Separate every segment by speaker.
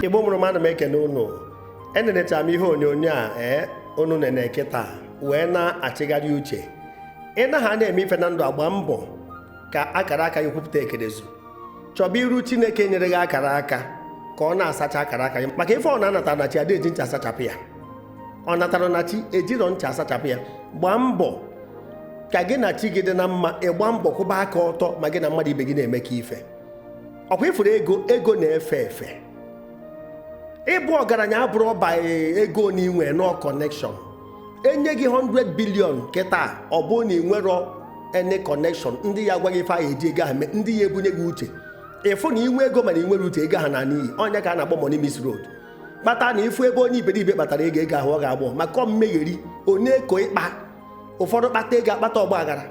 Speaker 1: Igbo mụrụ mmadụ m ekene unu enenecha m ihe onyonyo a unu nene kịta wee na-achịgharị uche ịna ha na-eme ife na ndụ agba mbọ ka akara aka gị kwupụta ekerezu chọba iru Chineke nyere gị akara aka ka ọ na-asacha akara aka gị maka ife ọ na-anata na chi ada eji ncha asachapụ ya ọ natara na chi ejirọ ncha asachapụ ya gbaa mbọ ka gị na chi gị dị na mma ịgba mbọ kwụba aka ọtọ ma gị na mmadụ ibe gị na-eme ka ife ọkwa ifuru ego na-efe efe ịbụ ọgaranya abụrụ ọba ego na inwe no connection enye gị 100 billion kịta ọ bụ na inwero any connection ndị ya gwa gị ife ahụ eji ego ha mee ndị ya ebunye gị uche ịfụ na inwe ego mana inwere uche ego ha na n'iyi onye ka a na-akpọ money miss road kpata na ifu ebe onye iberibe kpatara ego ahụ ọ ga-agbọ maka mmegheri onye eko ịkpa ụfọdụ kpata ego akpata ọgba aghara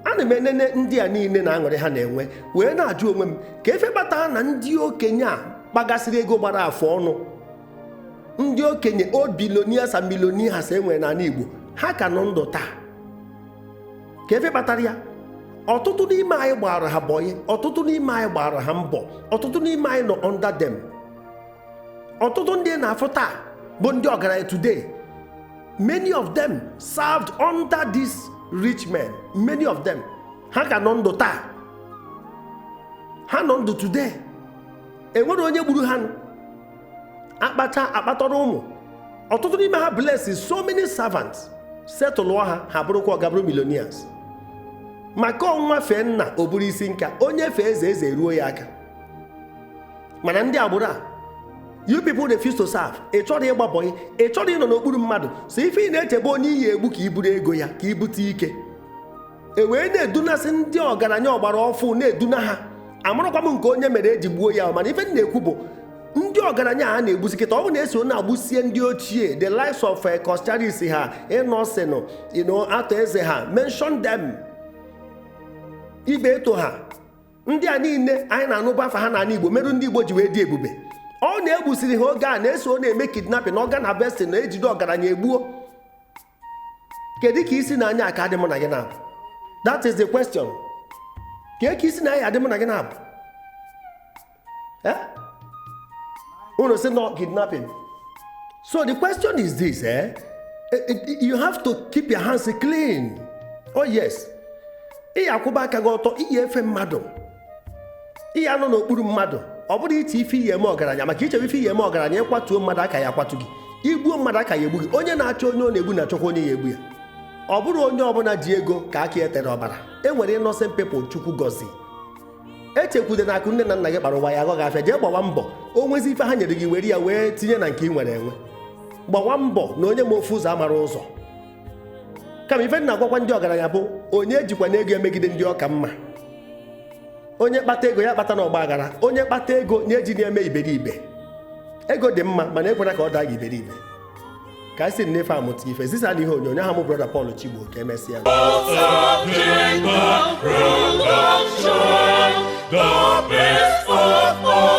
Speaker 1: ana m enene ndị a niile na-aṅụrị ha na-enwe wee na-ajụ onwe m ka efe kpata na ndị okenye a kpagasịrị ego gbara afọ ọnụ ndị okenye billionaires and millionaires enwere n'ala Igbo ha ka nọ ndụ taa ka efe kpatara ya ọtụtụ n'ime anyị gbara ha bọyị ọtụtụ n'ime anyị gbara ha mbọ ọtụtụ n'ime anyị nọ under them ọtụtụ ndị na-afụ taa bụ ndị ọgaranya today many of them served under these rich men many of them ha ka nọ ndụ taa ha nọ ndụ today enwere onye gburu ha akpatọrọ ụmụ ọtụtụ n'ime ha bless so many servants setụlụọ ha bụrụkwa ọgabụrụ millionaires maka ọnwa fee nna o buru isi nka onye fee eze ruo ya aka mana ndị agbụrụ a you people refuse to serve. Ị chọrọ ịgbapụ gị, ị chọrọ ịnọ n'okpuru mmadụ, so ife ị na-echebe onye iyi egbu ka iburu ego ya, ka ibute ike. E wee na-edunasị ndị ọgaranya ọgbara ọfụ na-eduna ha. Amarakwa m nke onye mere eji gbuo ya, mana ife m na-ekwu bụ ndị ọgaranya a na-egbusi kịta, ọ bụ na-eso na-agbusie ndị ochie, the likes of Costaris ha, Innocent, Atọ Eze ha, mention them. Ibe eto ha. Ndị a niile anyị na-anụba afa ha n'ala Igbo merụ ndị Igbo ji wee dị ebube. Ọ na-egbusiri ha oge a na-eso na-eme kidnapping, organ harvesting, na ejide ọgaranya egbuo. Kedu ka isi na anya aka dị mụ na gị na-abụ? That is the question. Ka isi na anya adị mụ na gị na-abụ? Unu say no kidnapping. So the question is this, you have to keep your hands clean. Oh yes. Ị akwụba aka gị ọtọ, iyi efe mmadụ. Ị anọ n'okpuru mmadụ. Ọ bụrụ iti ife ihe eme ọgaranya, maka iche ife ihe eme ọgaranya ịkwatuo mmadụ aka ya akwatu gị. Igbuo mmadụ aka ya egbu gị. Onye na-achọ onye ọ na-egbu na-achọkwa onye ya egbu ya. Ọ bụrụ onye ọbụla ji ego ka aka ya tere ọbara. E nwere innocent people Chukwu gọzi. Echekwude na akụ nne na nna gị kpara ụwa ya aghọ gị afịa, jee gbawa mbọ. O nwezi ife ha nyere gị were ya wee tinye na nke ị nwere enwe. Gbawa mbọ na onye ma ofu ụzọ amara ụzọ. Kama ife na-agwakwa ndị ọgaranya bụ onye jikwa na ego emegide ndị ọka mma. Onye kpata ego ya kpata n'ọgba aghara, onye kpata ego na-eji na-eme iberibe. Ego dị mma mana ekwena ka ọ daa gị iberibe. Ka si nnefe amụta ife zisa n'ihe onyonyo ha mụ brother Paul Chigbo ka emesịa. The best of all.